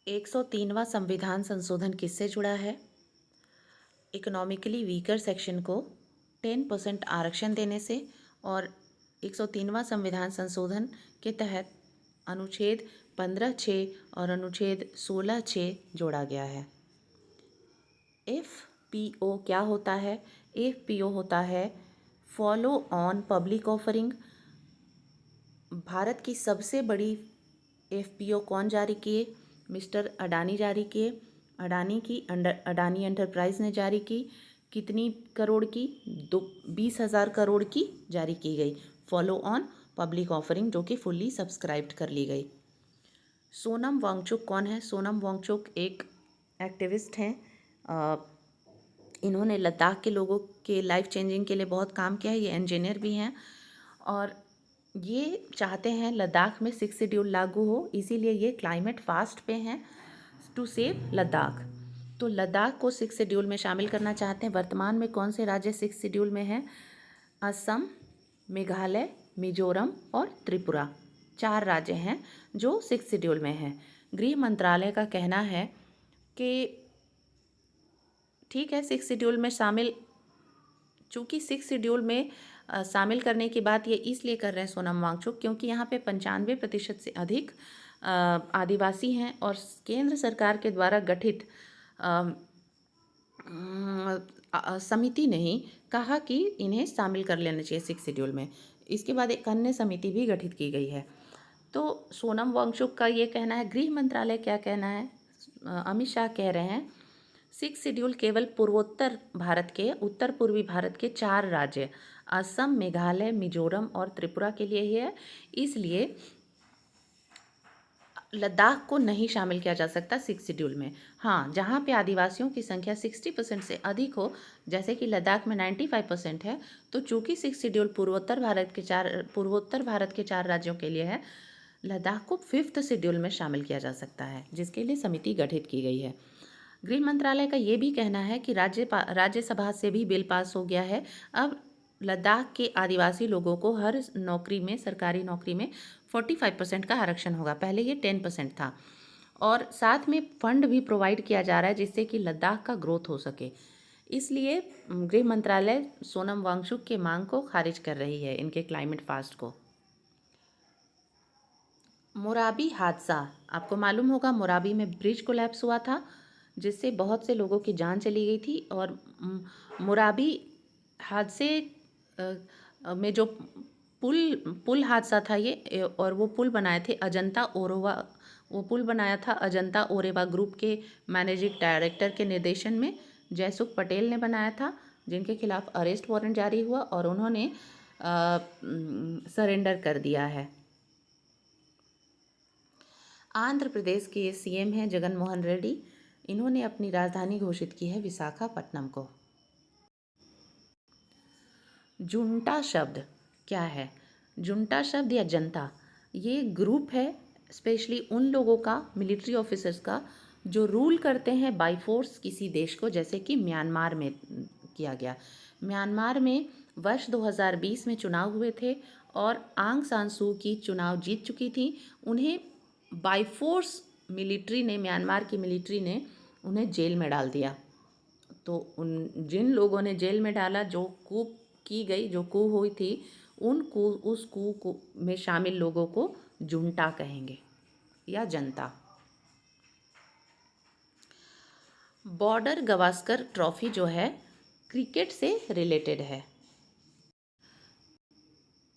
103वां संविधान संशोधन किससे जुड़ा है? इकोनॉमिकली वीकर सेक्शन को 10% आरक्षण देने से और 103वां संविधान संशोधन के तहत अनुच्छेद 15(6) और अनुच्छेद 16(6) जोड़ा गया है। एफपीओ क्या होता है? एफपीओ होता है follow on public offering. Bharat की सबसे बड़ी एफपीओ कौन जारी किए? मिस्टर अडानी जारी किए। अडानी एंटरप्राइज ने जारी की। कितनी करोड़ की? 20,000 करोड़ की जारी की गई फॉलो ऑन पब्लिक ऑफरिंग, जो कि फुल्ली सब्सक्राइब्ड कर ली गई। सोनम वांगचुक कौन है? सोनम वांगचुक एक एक्टिविस्ट हैं। इन्होंने लद्दाख के लोगों के लाइफ चेंजिंग के लिए बहुत काम किया है। ये इंजीनियर भी हैं और ये चाहते हैं लद्दाख में 6 शेड्यूल लागू हो, इसीलिए ये क्लाइमेट फास्ट पे हैं टू सेव लद्दाख। तो लद्दाख को 6 शेड्यूल में शामिल करना चाहते हैं। वर्तमान में कौन से राज्य 6 शेड्यूल में हैं? असम, मेघालय, मिजोरम और त्रिपुरा, 4 राज्य हैं जो 6 शेड्यूल में हैं। गृह मंत्रालय का कहना है कि ठीक है, 6 शेड्यूल में शामिल, चूँकि 6 शेड्यूल में शामिल करने की बात ये इसलिए कर रहे हैं सोनम वांगचुक, क्योंकि यहाँ पे 95% से अधिक आदिवासी हैं और केंद्र सरकार के द्वारा गठित समिति ने ही कहा कि इन्हें शामिल कर लेना चाहिए 6 शेड्यूल में। इसके बाद एक अन्य समिति भी गठित की गई है। तो सोनम वांगचुक का ये कहना है। गृह मंत्रालय क्या कहना है? अमित शाह कह रहे हैं 6 शेड्यूल केवल पूर्वोत्तर भारत के, उत्तर पूर्वी भारत के 4 राज्य असम, मेघालय, मिजोरम और त्रिपुरा के लिए ही है, इसलिए लद्दाख को नहीं शामिल किया जा सकता 6 शेड्यूल में। हाँ, जहाँ पे आदिवासियों की संख्या 60% से अधिक हो, जैसे कि लद्दाख में 95% है, तो चूँकि 6 शेड्यूल पूर्वोत्तर भारत के 4 राज्यों के लिए है, लद्दाख को 5th शेड्यूल में शामिल किया जा सकता है, जिसके लिए समिति गठित की गई है। गृह मंत्रालय का ये भी कहना है कि राज्यसभा से भी बिल पास हो गया है। अब लद्दाख के आदिवासी लोगों को हर नौकरी में, सरकारी नौकरी में 45% का आरक्षण होगा। पहले ये 10% था और साथ में फंड भी प्रोवाइड किया जा रहा है जिससे कि लद्दाख का ग्रोथ हो सके। इसलिए गृह मंत्रालय सोनम वांगचुक के मांग को खारिज कर रही है, इनके क्लाइमेट फास्ट को। मोराबी हादसा, आपको मालूम होगा मोराबी में ब्रिज कोलैप्स हुआ था जिससे बहुत से लोगों की जान चली गई थी। और मोराबी हादसे में जो पुल हादसा था ये, और वो पुल बनाए थे अजंता ओरोवा, वो पुल बनाया था अजंता ओरेवा ग्रुप के मैनेजिंग डायरेक्टर के निर्देशन में जयसुख पटेल ने बनाया था, जिनके खिलाफ अरेस्ट वारंट जारी हुआ और उन्होंने सरेंडर कर दिया है। आंध्र प्रदेश के सीएम हैं जगन मोहन रेड्डी। इन्होंने अपनी राजधानी घोषित की है विशाखापट्टनम को। जुंटा शब्द क्या है? जुंटा शब्द या जनता, ये ग्रुप है स्पेशली उन लोगों का, मिलिट्री ऑफिसर्स का, जो रूल करते हैं बाय फोर्स किसी देश को, जैसे कि म्यांमार में किया गया। म्यांमार में वर्ष 2020 में चुनाव हुए थे और आंग सान सू की चुनाव जीत चुकी थी। उन्हें बाय फोर्स मिलिट्री ने, म्यांमार की मिलिट्री ने उन्हें जेल में डाल दिया। तो उन जिन लोगों ने जेल में डाला, जो कूप की गई, जो कू हुई थी, उस कू को में शामिल लोगों को जुंटा कहेंगे या जनता। बॉर्डर गवास्कर ट्रॉफी जो है क्रिकेट से रिलेटेड है।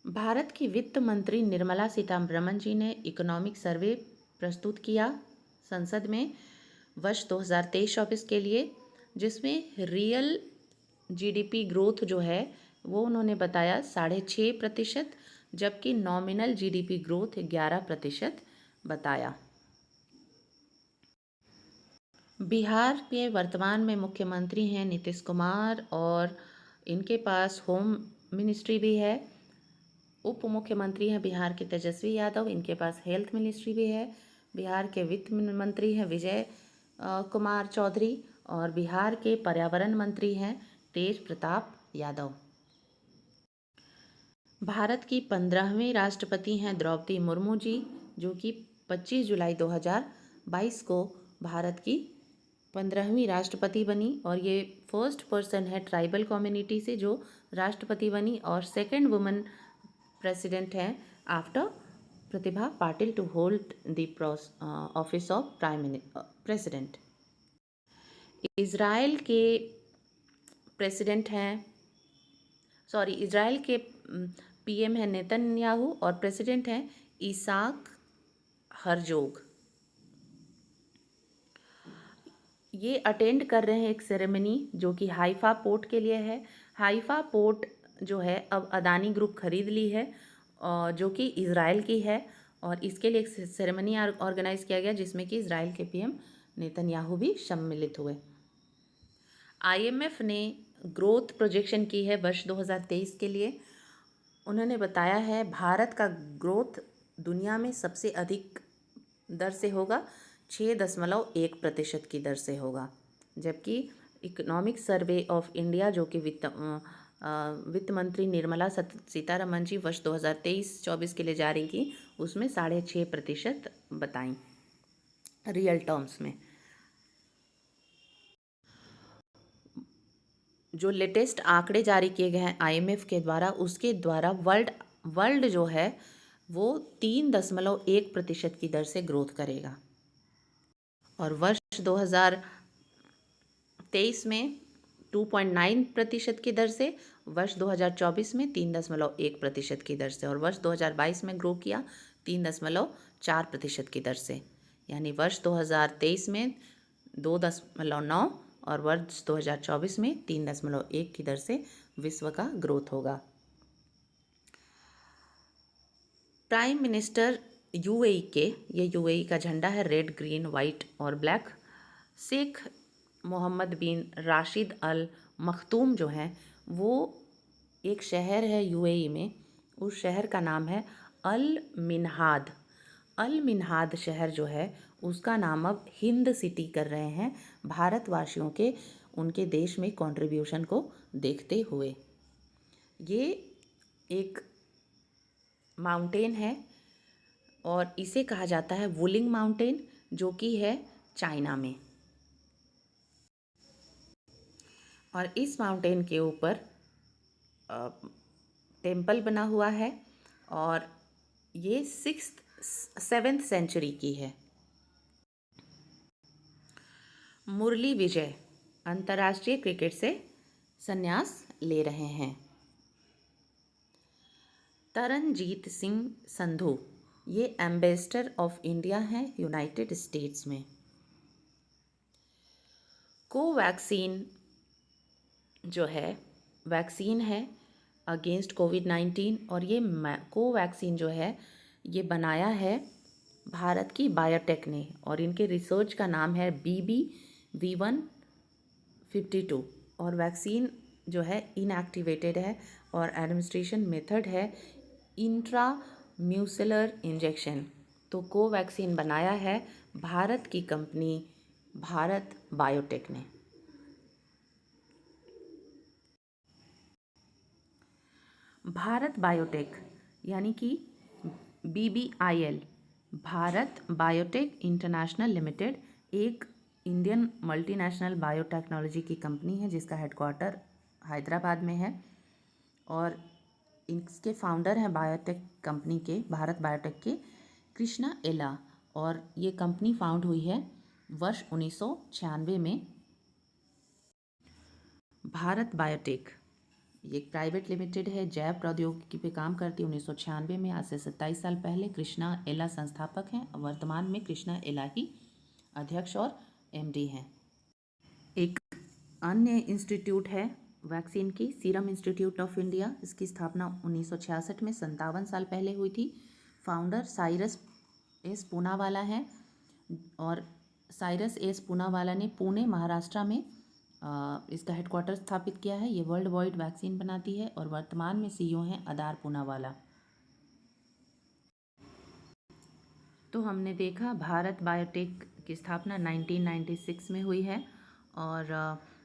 भारत की वित्त मंत्री निर्मला सीतारमण जी ने इकोनॉमिक सर्वे प्रस्तुत किया संसद में वर्ष 2023-24 के लिए, जिसमें रियल जीडीपी ग्रोथ जो है वो उन्होंने बताया 6.5%, जबकि नॉमिनल जीडीपी ग्रोथ 11% बताया। बिहार के वर्तमान में मुख्यमंत्री हैं नीतीश कुमार और इनके पास होम मिनिस्ट्री भी है। उप मुख्यमंत्री हैं बिहार के तेजस्वी यादव, इनके पास हेल्थ मिनिस्ट्री भी है। बिहार के वित्त मंत्री हैं विजय कुमार चौधरी और बिहार के पर्यावरण मंत्री हैं तेज प्रताप यादव। भारत की 15वीं राष्ट्रपति हैं द्रौपदी मुर्मू जी, जो कि 25 जुलाई 2022 2022 को भारत की 15वीं राष्ट्रपति बनी और ये फर्स्ट पर्सन है ट्राइबल कम्युनिटी से जो राष्ट्रपति बनी और सेकंड वुमन प्रेसिडेंट हैं after Pratibha Patil to hold the office of president. Israel के प्रेसिडेंट हैं इज़राइल के पीएम हैं नेतन्याहू और प्रेसिडेंट हैं इसाक हरजोग। ये अटेंड कर रहे हैं एक सेरेमनी जो कि हाइफा पोर्ट के लिए है। हाइफा पोर्ट जो है अब अदानी ग्रुप खरीद ली है जो कि इज़राइल की है और इसके लिए एक सेरेमनी ऑर्गेनाइज किया गया जिसमें कि इज़राइल के पीएम नेतन्याहू भी सम्मिलित हुए। आईएमएफ ने ग्रोथ प्रोजेक्शन की है वर्ष 2023 के लिए। उन्होंने बताया है भारत का ग्रोथ दुनिया में सबसे अधिक दर से होगा, 6.1% की दर से होगा, जबकि इकोनॉमिक सर्वे ऑफ इंडिया जो कि वित्त मंत्री निर्मला सीतारमन जी वर्ष 2023-24 के लिए जारी की उसमें 6.5% बताई रियल टर्म्स में। जो लेटेस्ट आंकड़े जारी किए गए हैं आईएमएफ के द्वारा उसके द्वारा वर्ल्ड जो है वो 3.1% की दर से ग्रोथ करेगा और वर्ष 2023 में 2.9% की दर से, वर्ष 2024 में 3.1% की दर से और वर्ष 2022 में ग्रो किया 3.4% की दर से, यानी वर्ष 2023 में 2.9 और वर्ष 2024 में 3.1 की दर से विश्व का ग्रोथ होगा। प्राइम मिनिस्टर यूएई के, ये यूएई का झंडा है रेड ग्रीन वाइट और ब्लैक, शेख मोहम्मद बिन राशिद अल मखतूम जो हैं वो एक शहर है यूएई में, उस शहर का नाम है अल मिन्हाद। अल मिन्हाद शहर जो है उसका नाम अब हिंद सिटी कर रहे हैं भारतवासियों के उनके देश में कंट्रीब्यूशन को देखते हुए। ये एक माउंटेन है और इसे कहा जाता है वुलिंग माउंटेन जो कि है चाइना में, और इस माउंटेन के ऊपर टेम्पल बना हुआ है और ये 7th सेंचुरी की है। मुरली विजय अंतर्राष्ट्रीय क्रिकेट से संन्यास ले रहे हैं। तरनजीत सिंह संधू ये एम्बेसडर ऑफ इंडिया हैं यूनाइटेड स्टेट्स में। कोवैक्सीन जो है वैक्सीन है अगेंस्ट कोविड-19 और ये कोवैक्सीन जो है ये बनाया है भारत की बायोटेक ने और इनके रिसर्च का नाम है BBV152 और वैक्सीन जो है इनएक्टिवेटेड है और एडमिनिस्ट्रेशन मेथड है इंट्राम्यूसुलर इंजेक्शन। तो कोवैक्सीन बनाया है भारत की कंपनी भारत बायोटेक ने। भारत बायोटेक यानी कि BBIL Bharat biotech international limited एक इंडियन मल्टीनेशनल बायोटेक्नोलॉजी की कंपनी है जिसका हेडक्वार्टर हैदराबाद में है और इसके फाउंडर हैं बायोटेक कंपनी के भारत बायोटेक के कृष्णा एला और ये कंपनी फाउंड हुई है वर्ष 1996 में। भारत बायोटेक ये एक प्राइवेट लिमिटेड है, जैव प्रौद्योगिकी पे काम करती है। 1996 में, आज से 27 साल पहले कृष्णा एला संस्थापक हैं। वर्तमान में कृष्णा एला ही अध्यक्ष और MD हैं। एक अन्य इंस्टीट्यूट है वैक्सीन की, सीरम इंस्टीट्यूट ऑफ इंडिया। इसकी स्थापना 1966 में 57 साल पहले हुई थी। फाउंडर साइरस एस पूनावाला हैं और साइरस एस पूनावाला ने पुणे महाराष्ट्र में इसका हेडक्वार्टर स्थापित किया है। ये वर्ल्ड वाइड वैक्सीन बनाती है और वर्तमान में CEO हैं अदार पूनावाला। तो हमने देखा भारत बायोटेक की स्थापना 1996 में हुई है और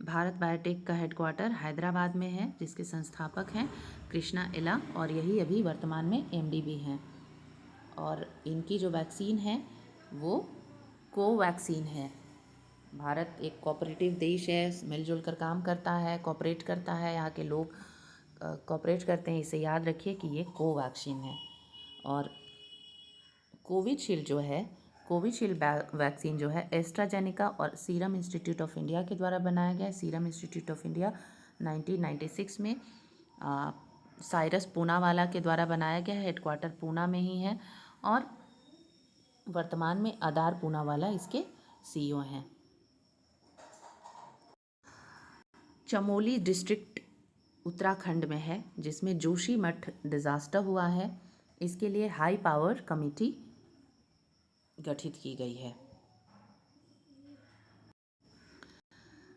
भारत बायोटेक का हेडक्वार्टर हैदराबाद में है जिसके संस्थापक हैं कृष्णा एला और यही अभी वर्तमान में MD भी हैं। और इनकी जो वैक्सीन है वो कोवैक्सीन है। भारत एक कोऑपरेटिव देश है, मिलजुल कर काम करता है, कोऑपरेट करता है, यहाँ के लोग कोऑपरेट करते हैं, इसे याद रखिए कि ये कोवैक्सीन है। और कोविशील्ड जो है, कोविशील्ड वैक्सीन जो है एस्ट्राजेनेका और सीरम इंस्टीट्यूट ऑफ इंडिया के द्वारा बनाया गया है। सीरम इंस्टीट्यूट ऑफ इंडिया 1996 में साइरस पूनावाला के द्वारा बनाया गया है, हेडक्वार्टर पूना में ही है और वर्तमान में आधार पूनावाला इसके CEO हैं। चमोली डिस्ट्रिक्ट उत्तराखंड में है, जिसमें जोशीमठ डिज़ास्टर हुआ है। इसके लिए हाई पावर कमेटी गठित की गई है।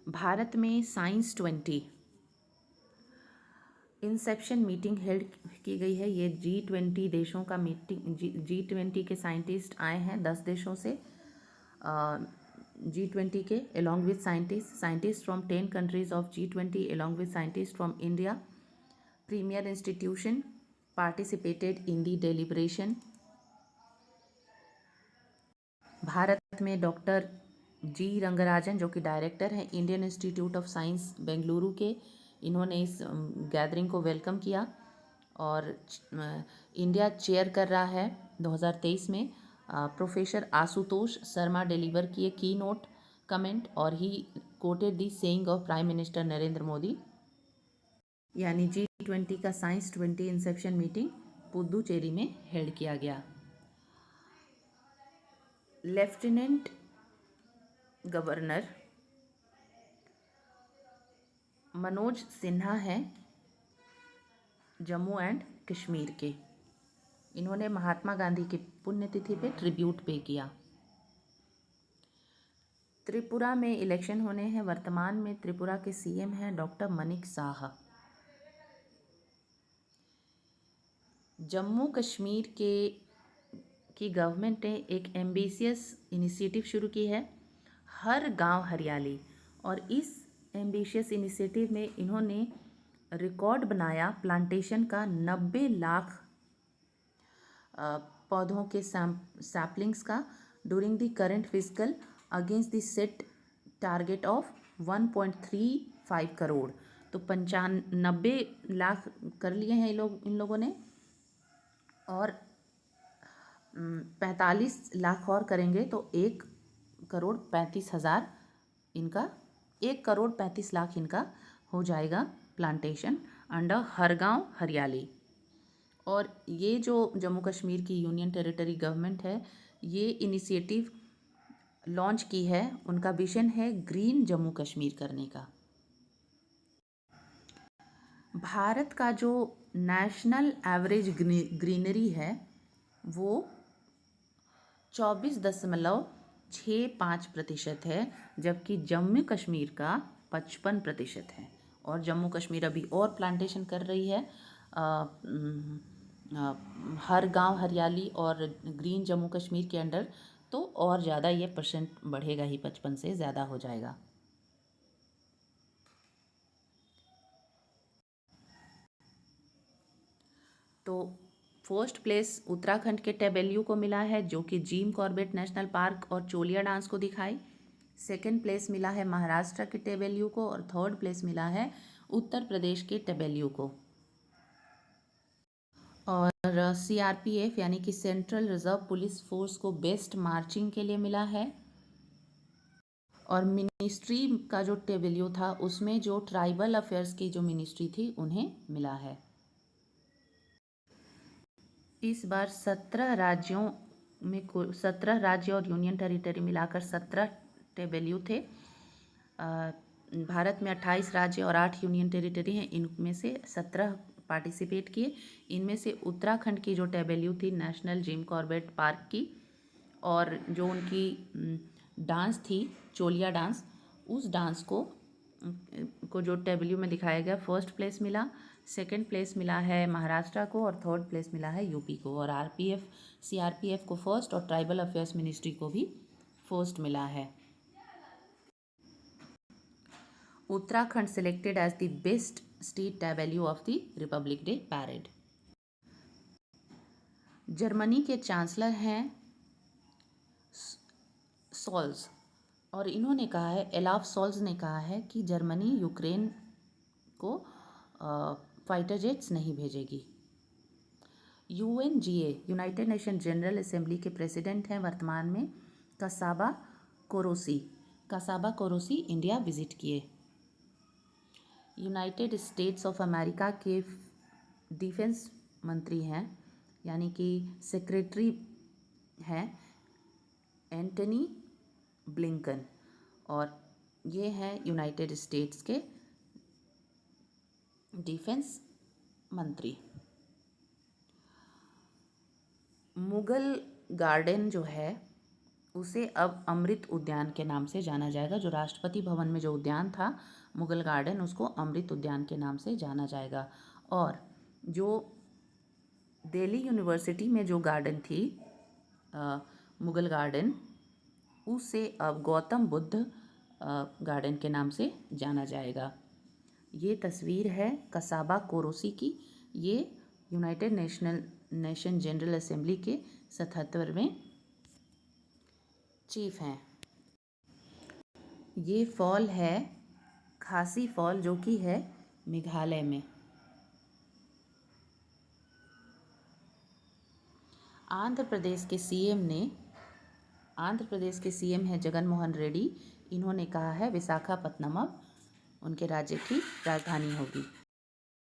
भारत में साइंस 20 इंसेप्शन मीटिंग हेल्ड की गई है। ये G20 देशों का मीटिंग, G20 के साइंटिस्ट आए हैं 10 देशों से। G20 के along with scientists from 10 countries of G20 along with scientists from India, premier institution participated in the deliberation। Bharat में डॉक्टर G रंगराजन जो कि डायरेक्टर हैं Indian institute of science Bengaluru के, इन्होंने इस गैदरिंग को वेलकम किया और इंडिया चेयर कर रहा है 2023 में। प्रोफेसर आशुतोष शर्मा डिलीवर किए की नोट कमेंट और ही coated the saying of prime minister Narendra Modi. यानी G20 का साइंस 20 इंसेप्शन मीटिंग पुदुचेरी में हेल्ड किया गया। लेफ्टिनेंट गवर्नर मनोज सिन्हा हैं जम्मू एंड कश्मीर के। इन्होंने महात्मा गांधी की पुण्यतिथि पे ट्रिब्यूट पे किया। त्रिपुरा में इलेक्शन होने हैं। वर्तमान में त्रिपुरा के CM हैं डॉक्टर मनिक साहा। जम्मू कश्मीर की गवर्नमेंट ने एक एम्बिशियस इनिशिएटिव शुरू की है, हर गांव हरियाली। और इस एम्बिशियस इनिशिएटिव में इन्होंने रिकॉर्ड बनाया प्लांटेशन का 90 लाख पौधों के सैपलिंग्स का during the current physical against the set target of 1.35 crore. तो 95 लाख कर लिए हैं इन लोगों ने और 45 लाख और करेंगे तो 1,35,000 इनका 1,35,00,000 इनका हो जाएगा प्लांटेशन अंडर हर गांव हरियाली। और ये जो जम्मू कश्मीर की यूनियन टेरिटरी गवर्नमेंट है, ये इनिशिएटिव लॉन्च की है। उनका विजन है ग्रीन जम्मू कश्मीर करने का। भारत का जो नेशनल एवरेज ग्रीनरी है वो 24.65% है, जबकि जम्मू कश्मीर का 55% है। और जम्मू कश्मीर अभी और प्लांटेशन कर रही है। हर गांव हरियाली और ग्रीन जम्मू कश्मीर के अंडर, तो और ज़्यादा ये परसेंट बढ़ेगा ही, 55 से ज़्यादा हो जाएगा। तो फर्स्ट प्लेस उत्तराखंड के टेबेल्यू को मिला है, जो कि जिम कॉर्बेट नेशनल पार्क और चोलिया डांस को दिखाई। सेकंड प्लेस मिला है महाराष्ट्र के टेबेल्यू को और थर्ड प्लेस मिला है उत्तर प्रदेश के टेबेल्यू को। और CRPF यानी कि सेंट्रल रिजर्व पुलिस फोर्स को बेस्ट मार्चिंग के लिए मिला है। और मिनिस्ट्री का जो टेबेल्यू था उसमें जो ट्राइबल अफेयर्स की जो मिनिस्ट्री थी उन्हें मिला है। इस बार 17 राज्यों में 17 राज्य और यूनियन टेरिटरी मिलाकर 17 टेबेल्यू थे। भारत में 28 राज्य और 8 यूनियन टेरिटरी हैं, इनमें से 17 पार्टिसिपेट किए। इनमें से उत्तराखंड की जो टेबेल्यू थी नेशनल जिम कॉर्बेट पार्क की, और जो उनकी डांस थी चोलिया डांस, उस डांस को जो टेबेल्यू में दिखाया गया, फर्स्ट प्लेस मिला। सेकंड प्लेस मिला है महाराष्ट्र को और थर्ड प्लेस मिला है यूपी को। और CRPF को फर्स्ट और ट्राइबल अफेयर्स मिनिस्ट्री को भी फर्स्ट मिला है। Uttarakhand selected as the best state tableau of the Republic Day parade. Germany के चांसलर हैं सॉल्स, और इन्होंने कहा है, एलाफ सॉल्स ने कहा है कि जर्मनी यूक्रेन को फाइटर जेट्स नहीं भेजेगी। UNGA, United nation general assembly के प्रेसिडेंट हैं वर्तमान में कसाबा कोरोसी। कसाबा कोरोसी इंडिया विजिट किए। यूनाइटेड स्टेट्स ऑफ अमेरिका के डिफेंस मंत्री हैं, यानी कि सेक्रेटरी हैं एंटनी ब्लिंकन, और ये हैं यूनाइटेड स्टेट्स के डिफेंस मंत्री। मुगल गार्डन जो है उसे अब अमृत उद्यान के नाम से जाना जाएगा। जो राष्ट्रपति भवन में जो उद्यान था मुगल गार्डन, उसको अमृत उद्यान के नाम से जाना जाएगा। और जो दिल्ली यूनिवर्सिटी में जो गार्डन थी मुगल गार्डन, उसे अब गौतम बुद्ध गार्डन के नाम से जाना जाएगा। ये तस्वीर है कसाबा कोरोसी की। ये यूनाइटेड नेशन जनरल असेंबली के 77वें चीफ हैं। ये फॉल है खासी फॉल, जो कि है मेघालय में। आंध्र प्रदेश के सीएम हैं जगन मोहन रेड्डी। इन्होंने कहा है विशाखापत्तनम अब उनके राज्य की राजधानी होगी।